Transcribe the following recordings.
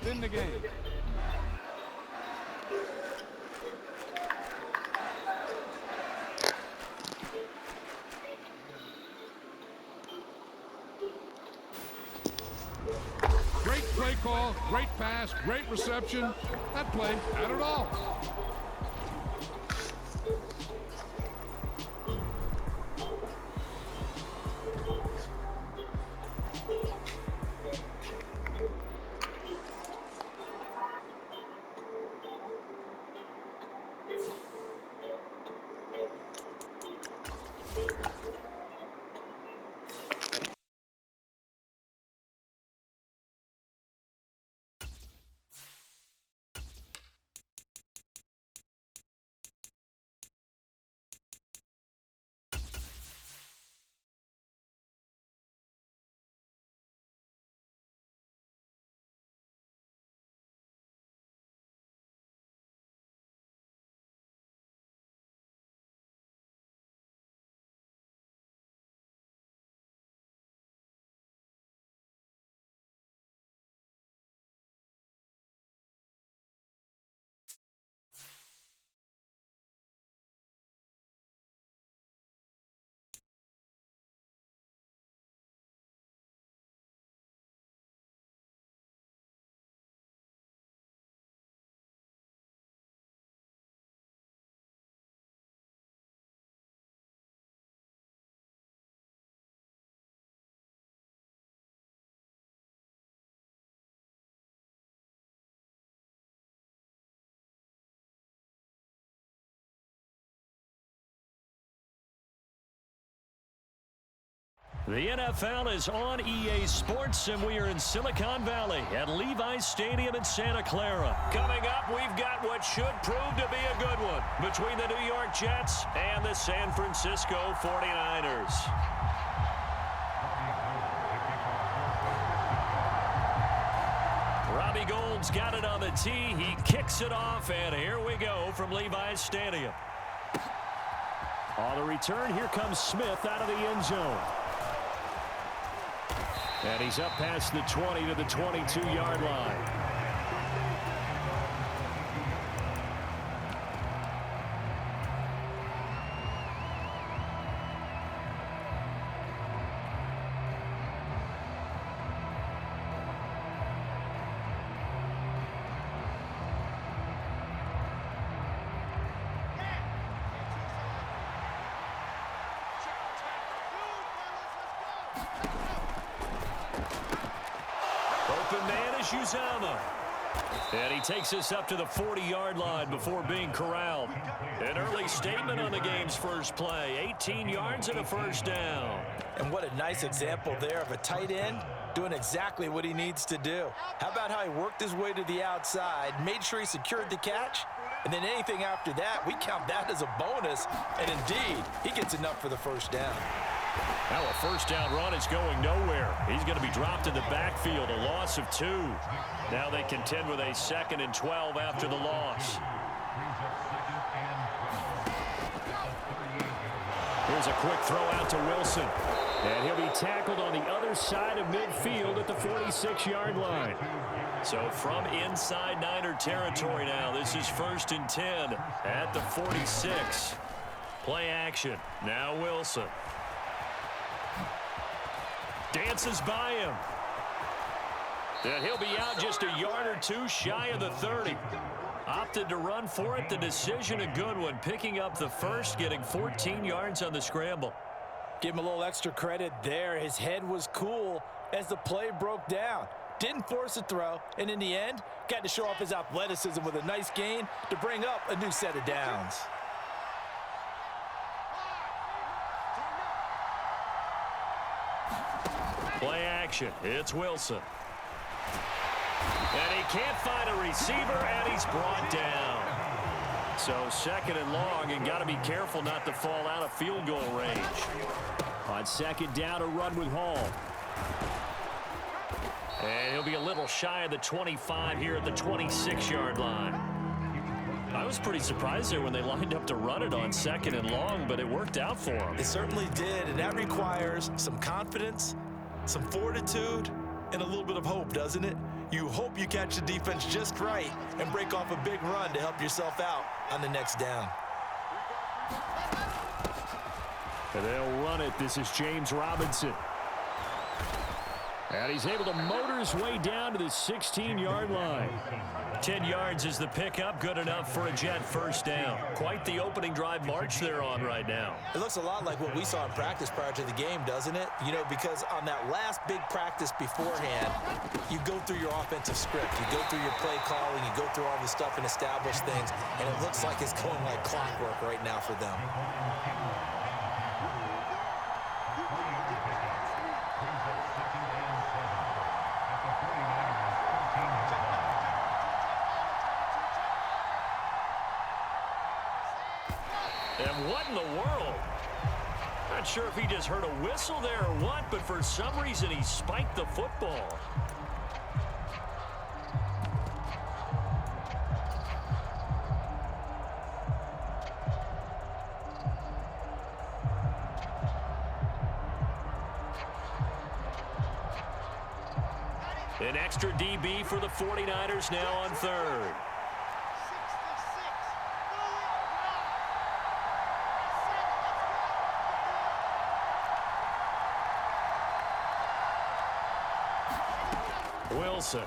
within the game. Great play call, great pass, great reception. That play had it all. The NFL is on EA Sports, and we are in Silicon Valley at Levi's Stadium in Santa Clara. Coming up, we've got what should prove to be a good one between the New York Jets and the San Francisco 49ers. Robbie Gould's got it on the tee. He kicks it off, and here we go from Levi's Stadium. On the return, here comes Smith out of the end zone. And he's up past the 20 to the 22-yard line. Open man is Uzama. And he takes us up to the 40-yard line before being corralled. An early statement on the game's first play. 18 yards and a first down. And what a nice example there of a tight end doing exactly what he needs to do. How about how he worked his way to the outside, made sure he secured the catch, and then anything after that, we count that as a bonus. And indeed, he gets enough for the first down. Now a first down run is going nowhere. He's going to be dropped in the backfield, a loss of 2. Now they contend with a 2nd and 12 after the loss. Here's a quick throw out to Wilson. And he'll be tackled on the other side of midfield at the 46-yard line. So from inside Niner territory now, this is 1st and 10 at the 46. Play action. Now Wilson. Dances by him. And he'll be out just a yard or 2 shy of the 30. Opted to run for it. The decision a good one. Picking up the first, getting 14 yards on the scramble. Give him a little extra credit there. His head was cool as the play broke down. Didn't force a throw, and in the end, got to show off his athleticism with a nice gain to bring up a new set of downs. Play action. It's Wilson. And he can't find a receiver, and he's brought down. So 2nd and long, and got to be careful not to fall out of field goal range. On 2nd down, a run with Hall. And he'll be a little shy of the 25 here at the 26-yard line. I was pretty surprised there when they lined up to run it on 2nd and long, but it worked out for him. It certainly did, and that requires some confidence, some fortitude, and a little bit of hope, doesn't it? You hope you catch the defense just right and break off a big run to help yourself out on the next down. And they'll run it. This is James Robinson. And he's able to motor his way down to the 16-yard line. 10 yards is the pickup, good enough for a Jet first down. Quite the opening drive march they're on right now. It looks a lot like what we saw in practice prior to the game, doesn't it? You know, because on that last big practice beforehand, you go through your offensive script. You go through your play calling. You go through all the stuff and establish things. And it looks like it's going like clockwork right now for them. And what in the world? Not sure if he just heard a whistle there or what, but for some reason he spiked the football. An extra DB for the 49ers now on third. Wilson.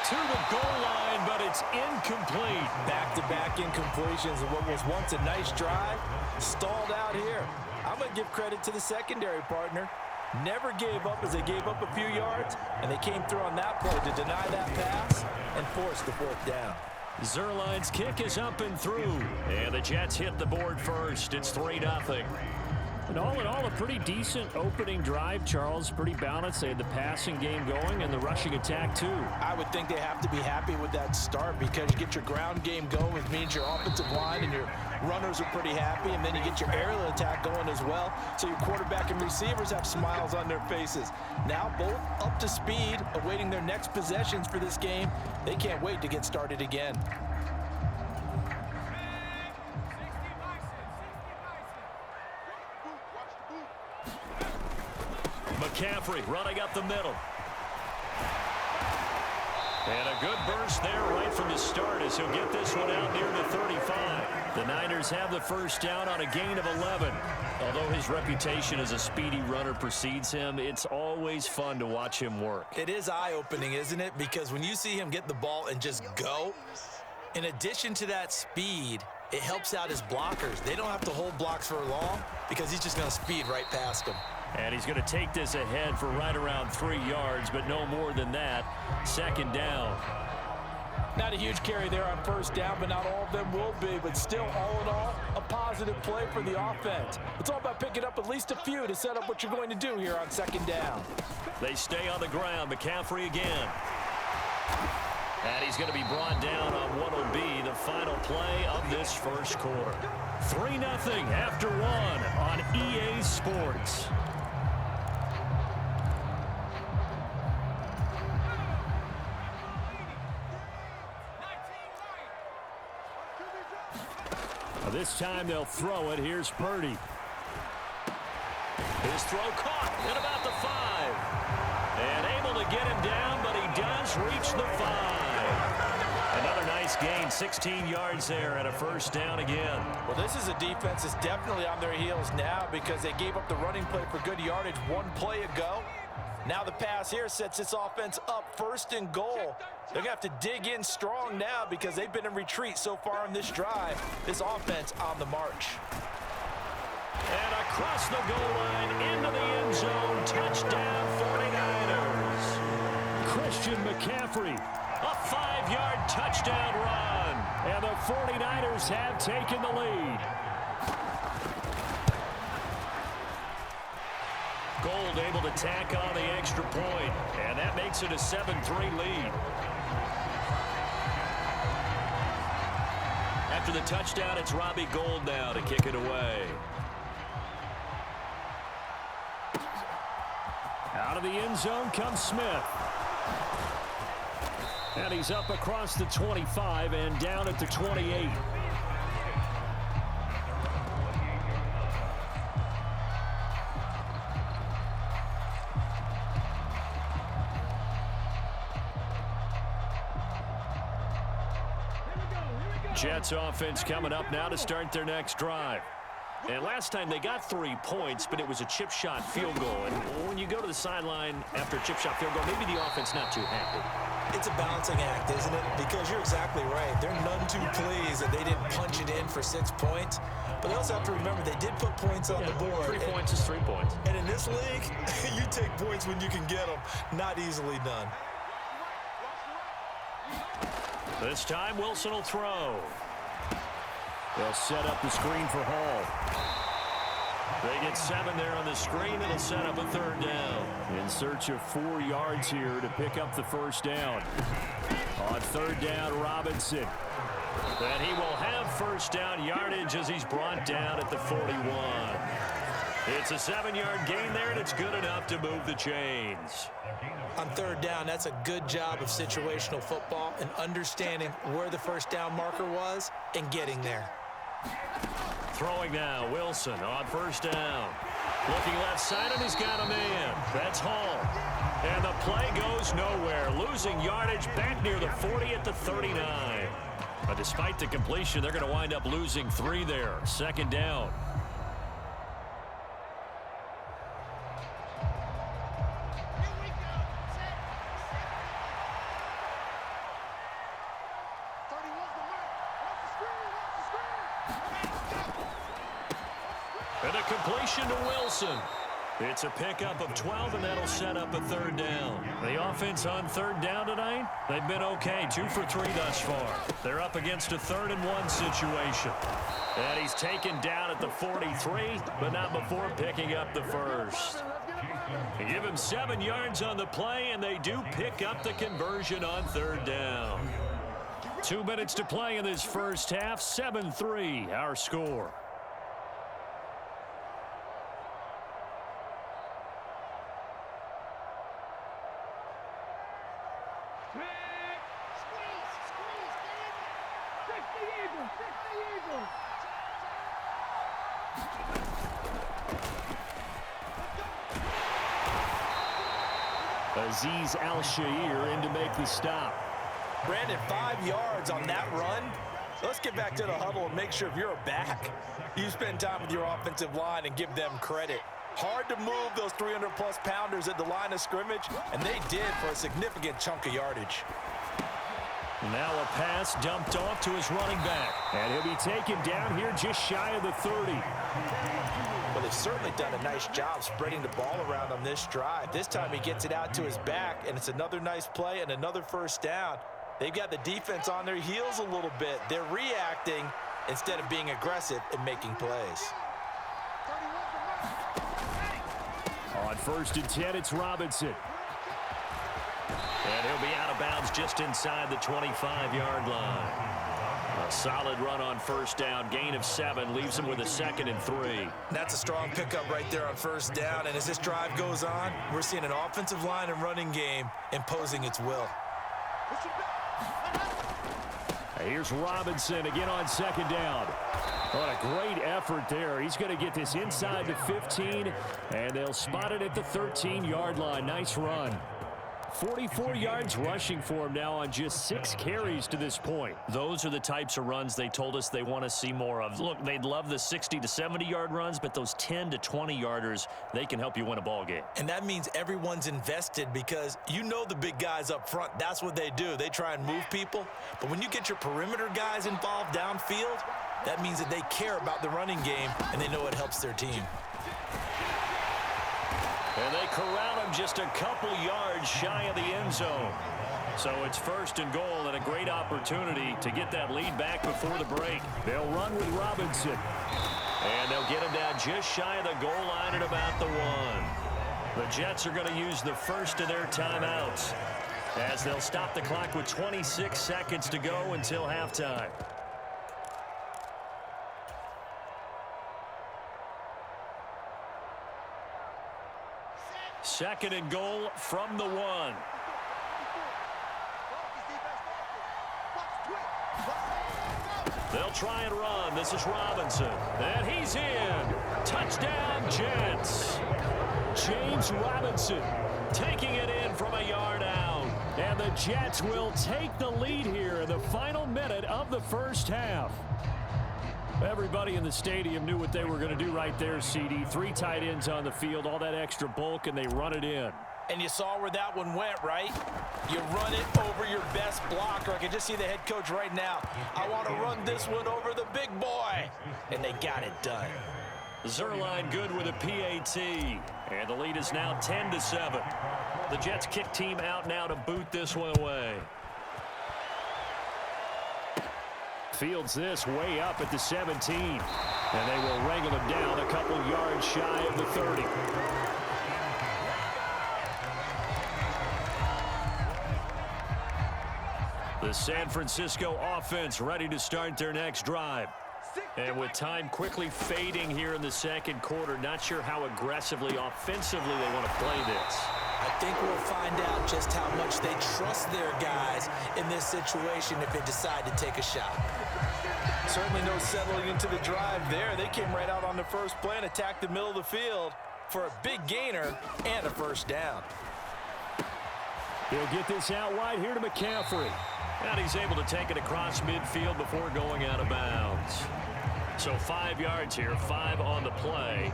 To the goal line, but it's incomplete. Back-to-back incompletions of what was once a nice drive, stalled out here. I'm going to give credit to the secondary partner. Never gave up as they gave up a few yards, and they came through on that play to deny that pass and force the fourth down. Zuerlein's kick is up and through, and the Jets hit the board first. It's 3-0. And all in all, a pretty decent opening drive, Charles. Pretty balanced. They had the passing game going and the rushing attack, too. I would think they have to be happy with that start because you get your ground game going, which means your offensive line and your runners are pretty happy, and then you get your aerial attack going as well, so your quarterback and receivers have smiles on their faces. Now both up to speed, awaiting their next possessions for this game. They can't wait to get started again. McCaffrey running up the middle. And a good burst there right from the start as he'll get this one out near the 35. The Niners have the first down on a gain of 11. Although his reputation as a speedy runner precedes him, it's always fun to watch him work. It is eye-opening, isn't it? Because when you see him get the ball and just go, in addition to that speed, it helps out his blockers. They don't have to hold blocks for long because he's just going to speed right past them. And he's going to take this ahead for right around 3 yards, but no more than that. Second down. Not a huge carry there on first down, but not all of them will be. But still, all in all, a positive play for the offense. It's all about picking up at least a few to set up what you're going to do here on second down. They stay on the ground. McCaffrey again. And he's going to be brought down on what will be the final play of this first quarter. 3-0 after one on EA Sports. This time they'll throw it. Here's Purdy. His throw caught at about the 5. And able to get him down, but he does reach the 5. Another nice gain, 16 yards there, and a first down again. Well, this is a defense that's definitely on their heels now because they gave up the running play for good yardage one play ago. Now the pass here sets this offense up first and goal. They're going to have to dig in strong now because they've been in retreat so far in this drive. This offense on the march. And across the goal line into the end zone. Touchdown 49ers. Christian McCaffrey. A 5-yard touchdown run. And the 49ers have taken the lead. Gold able to tack on the extra point, and that makes it a 7-3 lead. After the touchdown, it's Robbie Gould now to kick it away. Out of the end zone comes Smith. And he's up across the 25 and down at the 28. Jets offense coming up now to start their next drive. And last time they got 3 points, but it was a chip shot field goal. And when you go to the sideline after a chip shot field goal, maybe the offense not too happy. It's a balancing act, isn't it? Because you're exactly right. They're none too pleased that they didn't punch it in for 6 points. But they also have to remember they did put points on the board. 3 points is 3 points. And in this league, you take points when you can get them. Not easily done. This time, Wilson will throw. They'll set up the screen for Hall. They get 7 there on the screen. It'll set up a 3rd down. In search of 4 yards here to pick up the 1st down. On 3rd down, Robinson. And he will have 1st down yardage as he's brought down at the 41. It's a 7-yard gain there, and it's good enough to move the chains. On 3rd down, that's a good job of situational football and understanding where the 1st down marker was and getting there. Throwing now, Wilson on 1st down. Looking left side, and he's got a man. That's Hall. And the play goes nowhere. Losing yardage back near the 40 at the 39. But despite the completion, they're going to wind up losing 3 there. 2nd down. And a completion to Wilson. It's a pickup of 12, and that'll set up a 3rd down. The offense on 3rd down tonight, they've been okay, 2 for 3 thus far. They're up against a 3rd and 1 situation. And he's taken down at the 43, but not before picking up the 1st. They give him 7 yards on the play, and they do pick up the conversion on 3rd down. 2 minutes to play in this first half, 7-3, our score. Azeez Al-Shaair in to make the stop. Brandon, 5 yards on that run. Let's get back to the huddle and make sure if you're a back, you spend time with your offensive line and give them credit. Hard to move those 300-plus pounders at the line of scrimmage, and they did for a significant chunk of yardage. Now a pass dumped off to his running back. And he'll be taken down here just shy of the 30. Well, they've certainly done a nice job spreading the ball around on this drive. This time he gets it out to his back, and it's another nice play and another 1st down. They've got the defense on their heels a little bit. They're reacting instead of being aggressive and making plays. On 1st and 10, it's Robinson. And he'll be out of bounds just inside the 25-yard line. A solid run on 1st down, gain of 7, leaves him with a 2nd and 3. That's a strong pickup right there on 1st down, and as this drive goes on, we're seeing an offensive line and running game imposing its will. Here's Robinson again on 2nd down. What a great effort there. He's going to get this inside the 15, and they'll spot it at the 13-yard line. Nice run. 44 yards rushing for him now on just 6 carries to this point. Those are the types of runs they told us they want to see more of. Look, they'd love the 60 to 70-yard runs, but those 10 to 20-yarders, they can help you win a ball game. And that means everyone's invested because you know the big guys up front, that's what they do. They try and move people. But when you get your perimeter guys involved downfield, that means that they care about the running game and they know it helps their team. And they corral him just a couple yards shy of the end zone. So it's 1st and goal and a great opportunity to get that lead back before the break. They'll run with Robinson. And they'll get him down just shy of the goal line at about the 1. The Jets are going to use the first of their timeouts as they'll stop the clock with 26 seconds to go until halftime. Second and goal from the 1. They'll try and run. This is Robinson. And he's in. Touchdown, Jets. James Robinson taking it in from a yard out. And the Jets will take the lead here in the final minute of the first half. Everybody in the stadium knew what they were going to do right there, CD. 3 tight ends on the field, all that extra bulk, and they run it in. And you saw where that one went, right? You run it over your best blocker. I can just see the head coach right now. I want to run this one over the big boy. And they got it done. Zerline good with a PAT. And the lead is now 10-7. The Jets kick team out now to boot this one away. Fields this way up at the 17. And they will wrangle him down a couple yards shy of the 30. The San Francisco offense ready to start their next drive. And with time quickly fading here in the second quarter, not sure how aggressively, offensively they want to play this. I think we'll find out just how much they trust their guys in this situation if they decide to take a shot. Certainly no settling into the drive there. They came right out on the first play and attacked the middle of the field for a big gainer and a first down. He'll get this out wide here to McCaffrey. And he's able to take it across midfield before going out of bounds. So 5 yards here, 5 on the play.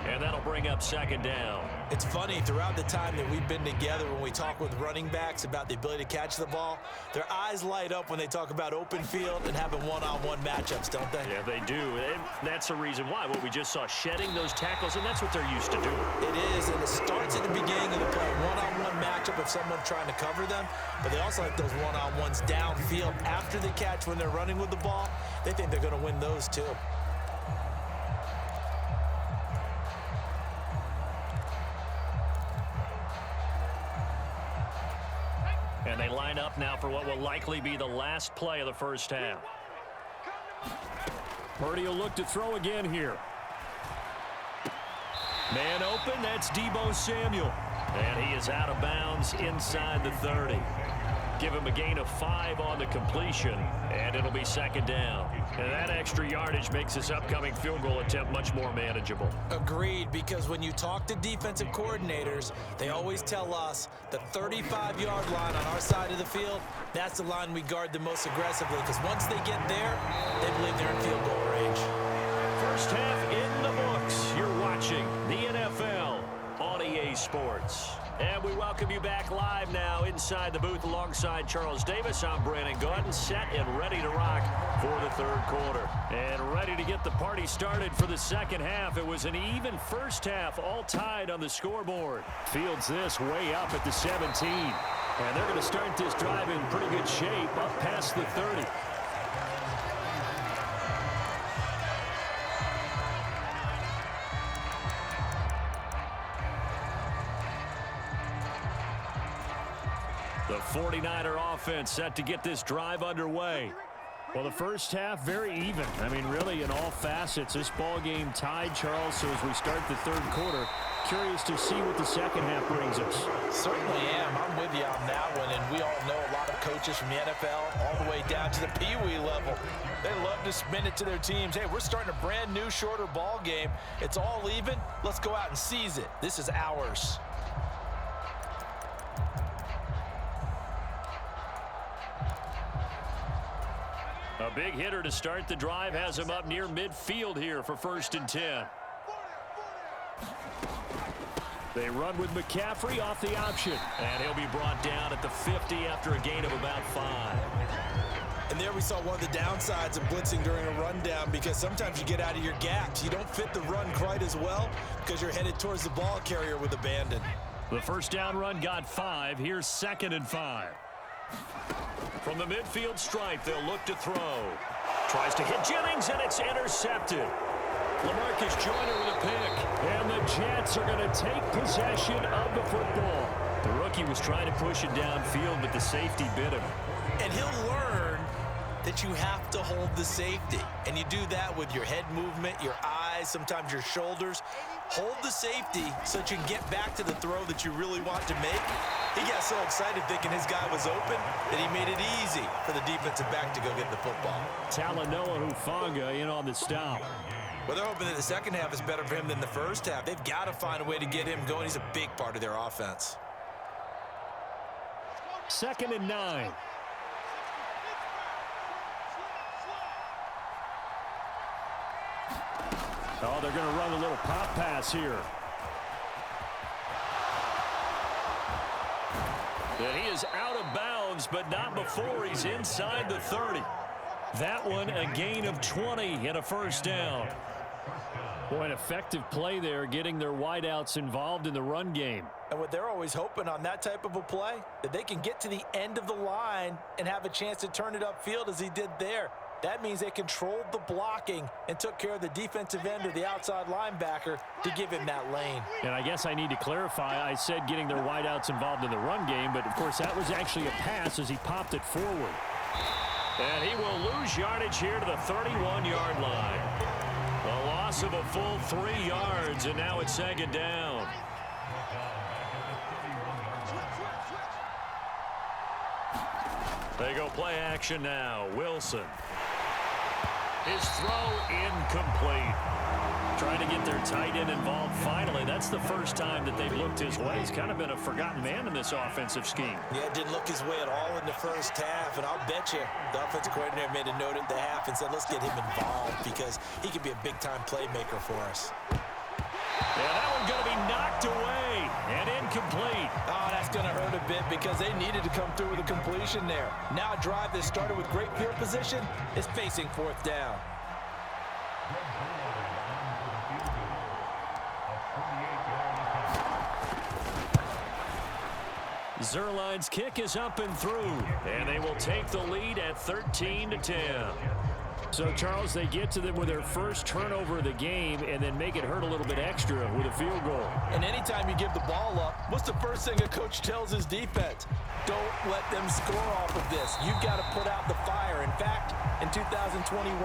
And that'll bring up second down. It's funny, throughout the time that we've been together, when we talk with running backs about the ability to catch the ball, their eyes light up when they talk about open field and having one-on-one matchups, don't they? Yeah, they do. And that's the reason why. What we just saw, shedding those tackles, and that's what they're used to doing. It is, and it starts at the beginning of the play. One-on-one matchup of someone trying to cover them, but they also like those one-on-ones downfield after the catch when they're running with the ball. They think they're going to win those too. And they line up now for what will likely be the last play of the first half. Purdy will look to throw again here. Man open, that's Deebo Samuel. And he is out of bounds inside the 30. Give him a gain of 5 on the completion, and it'll be second down. And that extra yardage makes this upcoming field goal attempt much more manageable. Agreed, because when you talk to defensive coordinators, they always tell us the 35-yard line on our side of the field, that's the line we guard the most aggressively, because once they get there, they believe they're in field goal range. First half in the books. You're watching the NFL on EA Sports. And we welcome you back live now inside the booth alongside Charles Davis. I'm Brandon Gordon, set and ready to rock for the third quarter. And ready to get the party started for the second half. It was an even first half, all tied on the scoreboard. Fields this way up at the 17. And they're going to start this drive in pretty good shape up past the 30. The 49er offense set to get this drive underway. Well, the first half, very even. I mean, really, in all facets, this ball game tied, Charles. So as we start the third quarter, curious to see what the second half brings us. Certainly am. I'm with you on that one. And we all know a lot of coaches from the NFL all the way down to the Pee-wee level. They love to spin it to their teams. Hey, we're starting a brand new, shorter ball game. It's all even. Let's go out and seize it. This is ours. A big hitter to start the drive has him up near midfield here for 1st and 10. They run with McCaffrey off the option. And he'll be brought down at the 50 after a gain of about 5. And there we saw one of the downsides of blitzing during a rundown, because sometimes you get out of your gaps. You don't fit the run quite as well because you're headed towards the ball carrier with abandon. The first down run got 5. Here's 2nd and 5. From the midfield stripe, they'll look to throw. Tries to hit Jennings, and it's intercepted. LaMarcus Joyner with a pick. And the Jets are going to take possession of the football. The rookie was trying to push it downfield, but the safety bit him. And he'll learn that you have to hold the safety. And you do that with your head movement, your eyes, sometimes your shoulders. Hold the safety so that you can get back to the throw that you really want to make. He got so excited thinking his guy was open that he made it easy for the defensive back to go get the football. Talanoa Hufanga in on the stop. Well, they're hoping that the second half is better for him than the first half. They've got to find a way to get him going. He's a big part of their offense. 2nd and 9. Oh, they're going to run a little pop pass here. And he is out of bounds, but not before he's inside the 30. That one a gain of 20 and a first down. Boy, an effective play there, getting their wideouts involved in the run game. And what they're always hoping on that type of a play, that they can get to the end of the line and have a chance to turn it upfield as he did there. That means they controlled the blocking and took care of the defensive end or the outside linebacker to give him that lane. And I guess I need to clarify, I said getting their wideouts involved in the run game, but of course that was actually a pass as he popped it forward. And he will lose yardage here to the 31-yard line. A loss of a full 3 yards, and now it's 2nd down. They go play action now. Wilson. His throw incomplete. Trying to get their tight end involved finally. That's the first time that they've looked his way. He's kind of been a forgotten man in this offensive scheme. Yeah, didn't look his way at all in the first half, and I'll bet you the offensive coordinator made a note at the half and said, let's get him involved because he could be a big-time playmaker for us. Yeah, that one's going to be knocked away and incomplete. Oh, that's going to hurt a bit because they needed to come through with a completion there. Now a drive that started with great field position is facing 4th down. Zerline's kick is up and through, and they will take the lead at 13-10. So, Charles, they get to them with their first turnover of the game and then make it hurt a little bit extra with a field goal. And anytime you give the ball up, what's the first thing a coach tells his defense? Don't let them score off of this. You've got to put out the fire. In fact, in 2021,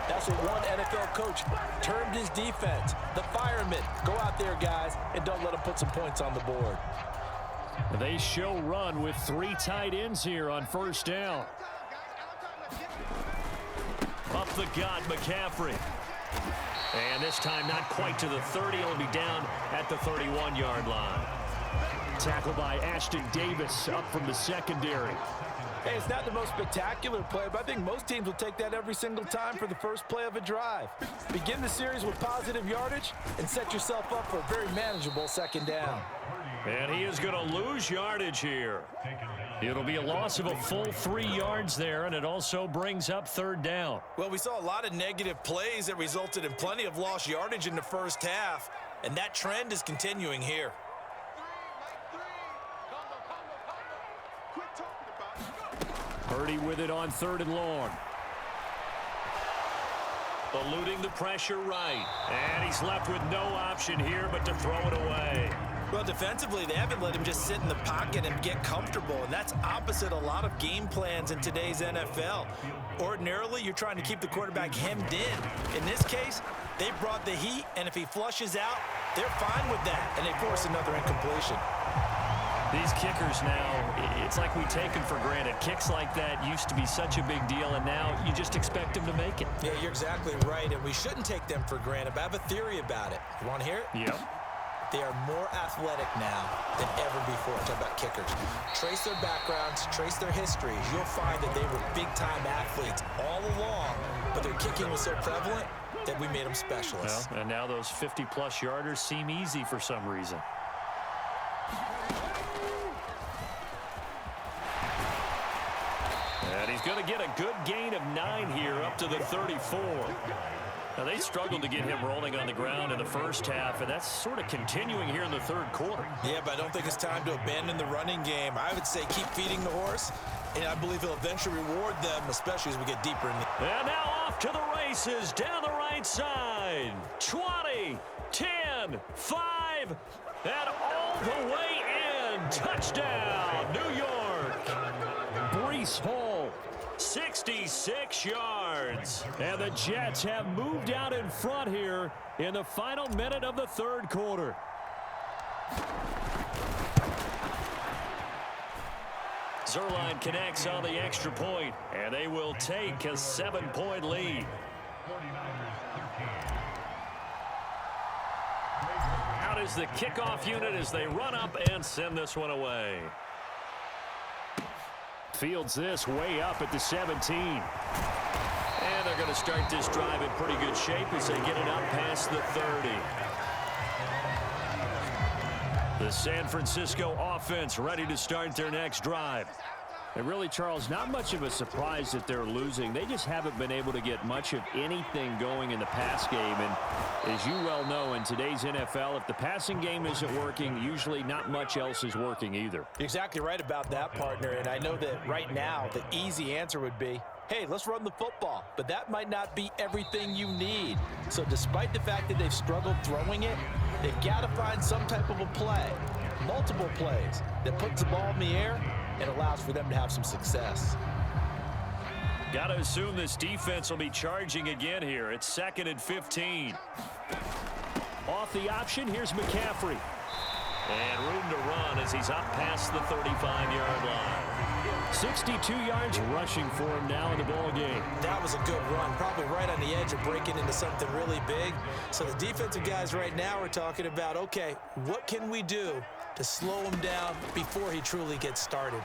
that's what one NFL coach termed his defense. The firemen. Go out there, guys, and don't let them put some points on the board. They show run with 3 tight ends here on first down. Up the gut, McCaffrey. And this time not quite to the 30. He'll be down at the 31-yard line. Tackled by Ashton Davis up from the secondary. Hey, it's not the most spectacular play, but I think most teams will take that every single time for the first play of a drive. Begin the series with positive yardage and set yourself up for a very manageable 2nd down. And he is going to lose yardage here. It'll be a loss of a full 3 yards there, and it also brings up 3rd down. Well, we saw a lot of negative plays that resulted in plenty of lost yardage in the first half, and that trend is continuing here. Purdy with it on 3rd and long. Eluding the pressure right. And he's left with no option here but to throw it away. Well, defensively, they haven't let him just sit in the pocket and get comfortable, and that's opposite a lot of game plans in today's NFL. Ordinarily, you're trying to keep the quarterback hemmed in. In this case, they brought the heat, and if he flushes out, they're fine with that, and they force another incompletion. These kickers now, it's like we take them for granted. Kicks like that used to be such a big deal, and now you just expect them to make it. Yeah, you're exactly right, and we shouldn't take them for granted, but I have a theory about it. You want to hear it? Yep. They are more athletic now than ever before. Talk about kickers. Trace their backgrounds, trace their histories. You'll find that they were big-time athletes all along, but their kicking was so prevalent that we made them specialists. Well, and now those 50-plus yarders seem easy for some reason. And he's going to get a good gain of 9 here up to the 34. Now, they struggled to get him rolling on the ground in the first half, and that's sort of continuing here in the third quarter. Yeah, but I don't think it's time to abandon the running game. I would say keep feeding the horse, and I believe he'll eventually reward them, especially as we get deeper in the... And now off to the races down the right side. 20, 10, 5, and all the way in. Touchdown, New York. Breece Hall, 66 yards. And the Jets have moved out in front here in the final minute of the third quarter. Zerline connects on the extra point, and they will take a 7-point lead. Out is the kickoff unit as they run up and send this one away. Fields this way up at the 17. And they're going to start this drive in pretty good shape as they get it up past the 30. The San Francisco offense ready to start their next drive. And really, Charles, not much of a surprise that they're losing. They just haven't been able to get much of anything going in the pass game. And as you well know, in today's NFL, if the passing game isn't working, usually not much else is working either. You're exactly right about that, partner. And I know that right now the easy answer would be, hey, let's run the football. But that might not be everything you need. So despite the fact that they've struggled throwing it, they've got to find some type of a play, multiple plays, that puts the ball in the air and allows for them to have some success. Got to assume this defense will be charging again here. It's 2nd and 15. Off the option, here's McCaffrey. And room to run as he's up past the 35-yard line. 62 yards rushing for him now in the ball game. That was a good run, probably right on the edge of breaking into something really big. So the defensive guys right now are talking about, okay, what can we do to slow him down before he truly gets started?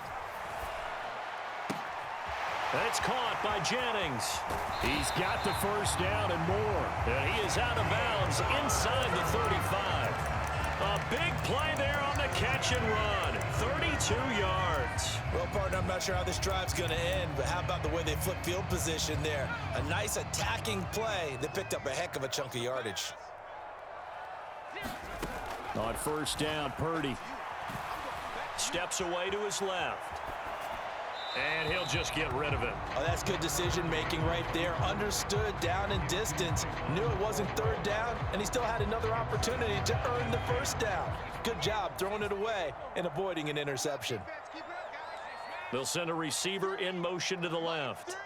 That's caught by Jennings. He's got the first down and more. And he is out of bounds inside the 35. A big play there on the catch and run. 32 yards. Well, partner, I'm not sure how this drive's going to end, but how about the way they flip field position there? A nice attacking play that picked up a heck of a chunk of yardage. On first down, Purdy steps away to his left. And he'll just get rid of it. Oh, that's good decision-making right there. Understood down and distance. Knew it wasn't third down, and he still had another opportunity to earn the first down. Good job throwing it away and avoiding an interception. They'll send a receiver in motion to the left.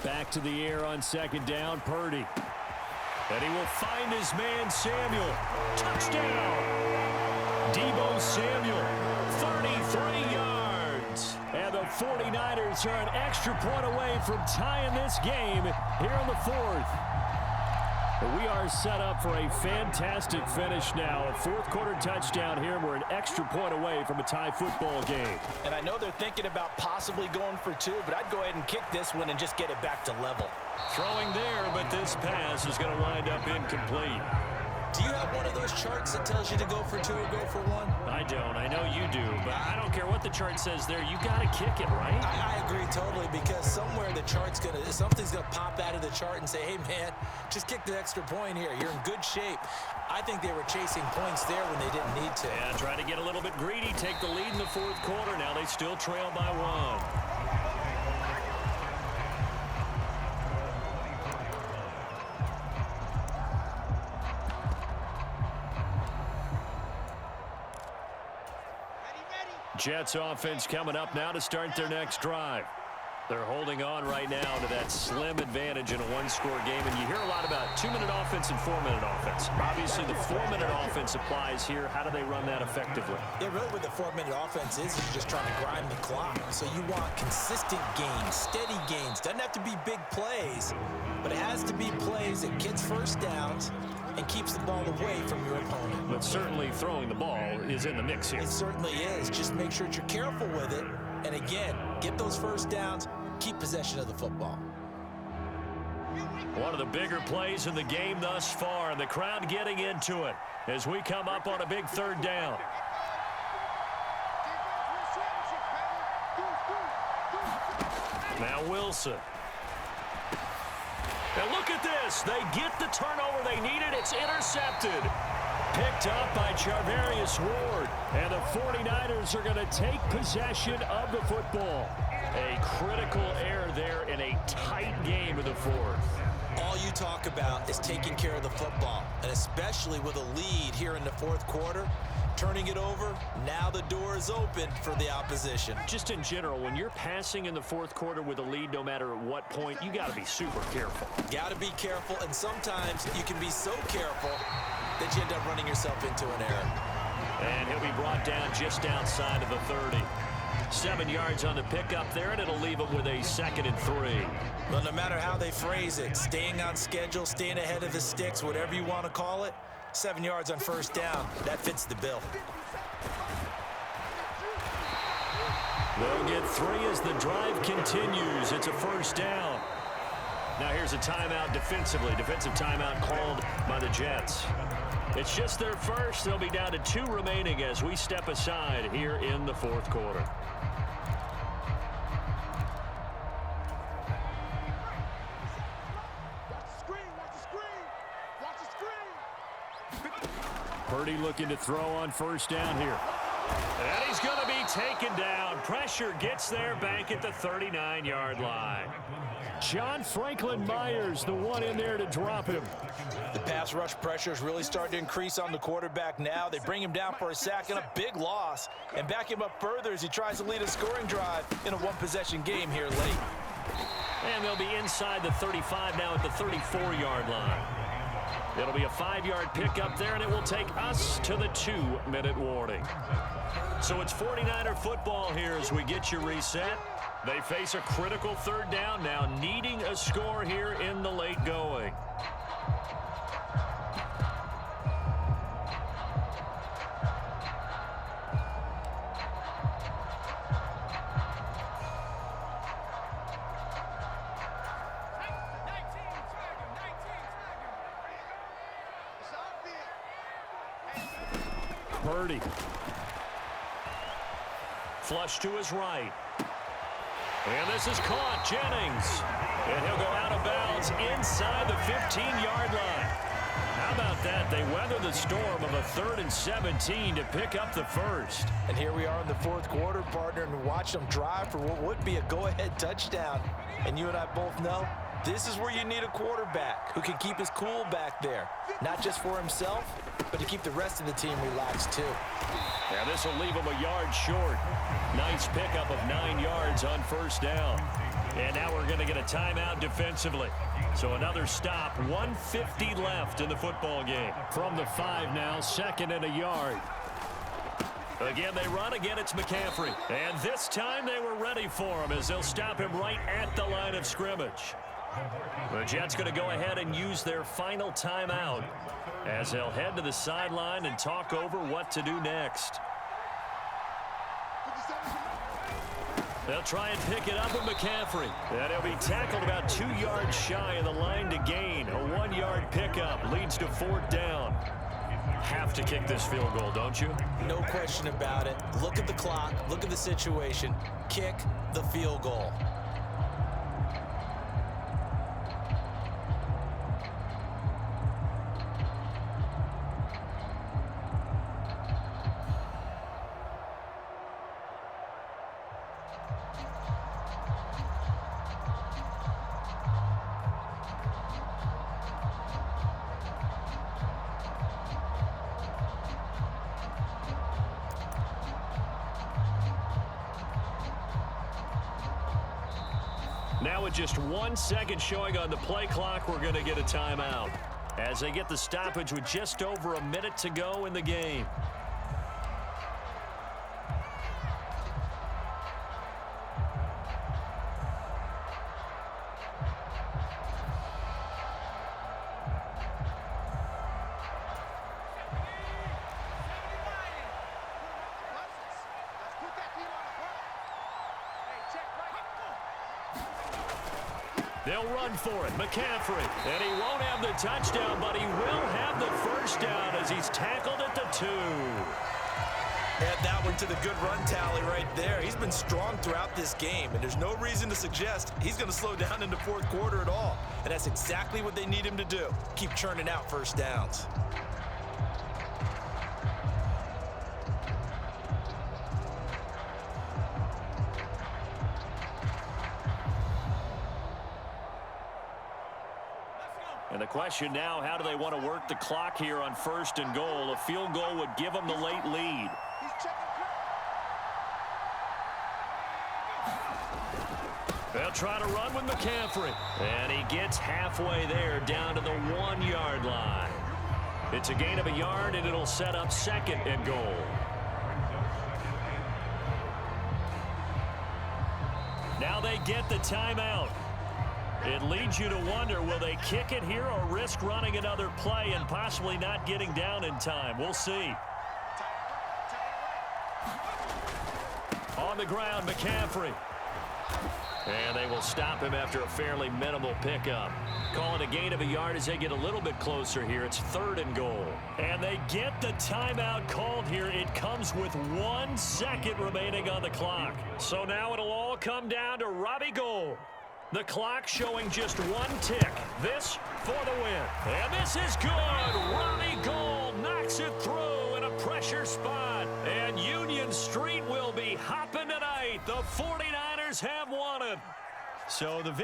Back to the air on second down, Purdy. And he will find his man, Samuel. Touchdown! Deebo Samuel, 33 yards. And the 49ers are an extra point away from tying this game here in the fourth. And we are set up for a fantastic finish now. A fourth-quarter touchdown here, and we're an extra point away from a tie football game. And I know they're thinking about possibly going for two, but I'd go ahead and kick this one and just get it back to level. Throwing there, but this pass is going to wind up incomplete. Do you have one of those charts that tells you to go for two or go for one? I don't. I know you do, but I don't care what the chart says there. You got to kick it, right? I agree totally, because somewhere the chart's something's gonna pop out of the chart and say, hey man, just kick the extra point here. You're in good shape. I think they were chasing points there when they didn't need to. Yeah, trying to get a little bit greedy, take the lead in the fourth quarter. Now they still trail by one. Jets offense coming up now to start their next drive. They're holding on right now to that slim advantage in a one-score game. And you hear a lot about 2-minute offense and 4-minute offense. Obviously, the 4-minute offense applies here. How do they run that effectively? Yeah, really what the 4-minute offense is you're just trying to grind the clock. So you want consistent gains, steady gains. Doesn't have to be big plays, but it has to be plays that gets first downs and keeps the ball away from your opponent. But certainly throwing the ball is in the mix here. It certainly is. Just make sure that you're careful with it. And again, get those first downs, keep possession of the football. One of the bigger plays in the game thus far, and the crowd getting into it as we come up on a big third down. Now Wilson. And look at this. They get the turnover they needed. It's intercepted. Picked up by Charvarius Ward. And the 49ers are going to take possession of the football. A critical error there in a tight game in the fourth. All you talk about is taking care of the football, and especially with a lead here in the fourth quarter. Turning it over, now the door is open for the opposition. Just in general, when you're passing in the fourth quarter with a lead, no matter at what point, you got to be super careful. Got to be careful, and sometimes you can be so careful that you end up running yourself into an error. And he'll be brought down just outside of the 30. 7 yards on the pickup there, and it'll leave him with a 2nd and 3. Well, no matter how they phrase it, staying on schedule, staying ahead of the sticks, whatever you want to call it, 7 yards on first down, that fits the bill. They'll get 3 as the drive continues. It's a first down. Now here's a timeout defensively. Defensive timeout called by the Jets. It's just their first. They'll be down to 2 remaining as we step aside here in the fourth quarter. Purdy looking to throw on first down here. And he's going to be taken down. Pressure gets there back at the 39-yard line. John Franklin Myers, the one in there to drop him. The pass rush pressure is really starting to increase on the quarterback now. They bring him down for a sack and a big loss, and back him up further as he tries to lead a scoring drive in a one-possession game here late. And they'll be inside the 35 now at the 34-yard line. It'll be a 5-yard pickup there, and it will take us to the 2-minute warning. So it's 49er football here as we get you reset. They face a critical third down now, needing a score here in the late going. Purdy. Flush to his right. And this is caught. Jennings. And he'll go out of bounds inside the 15-yard line. How about that? They weather the storm of a 3rd and 17 to pick up the first. And here we are in the fourth quarter, partner, and watch them drive for what would be a go-ahead touchdown. And you and I both know this is where you need a quarterback who can keep his cool back there. Not just for himself, but to keep the rest of the team relaxed too. Now this will leave him a yard short. Nice pickup of 9 yards on first down. And now we're going to get a timeout defensively. So another stop, 1:50 left in the football game. From the 5 now, 2nd and a yard. Again, they run. Again, it's McCaffrey. And this time they were ready for him as they'll stop him right at the line of scrimmage. The Jets going to go ahead and use their final timeout as they'll head to the sideline and talk over what to do next. They'll try and pick it up with McCaffrey. And he'll be tackled about 2 yards shy of the line to gain. A 1-yard pickup leads to 4th down. Have to kick this field goal, don't you? No question about it. Look at the clock. Look at the situation. Kick the field goal. Now with just 1 second showing on the play clock, we're going to get a timeout as they get the stoppage with just over a minute to go in the game. They'll run for it. McCaffrey. And he won't have the touchdown, but he will have the first down as he's tackled at the 2. Add that one to the good run tally right there. He's been strong throughout this game, and there's no reason to suggest he's going to slow down in the fourth quarter at all. And that's exactly what they need him to do. Keep churning out first downs. And the question now, how do they want to work the clock here on 1st and goal? A field goal would give them the late lead. They'll try to run with McCaffrey. And he gets halfway there down to the 1-yard line. It's a gain of a yard, and it'll set up 2nd and goal. Now they get the timeout. It leads you to wonder, will they kick it here or risk running another play and possibly not getting down in time? We'll see. On on the ground, McCaffrey. And they will stop him after a fairly minimal pickup. Calling a gain of a yard as they get a little bit closer here. It's 3rd and goal. And they get the timeout called here. It comes with 1 second remaining on the clock. So now it'll all come down to Robbie Gould. The clock showing just 1 tick. This for the win. And this is good. Robbie Gould knocks it through in a pressure spot. And Union Street will be hopping tonight. The 49ers have won it. So the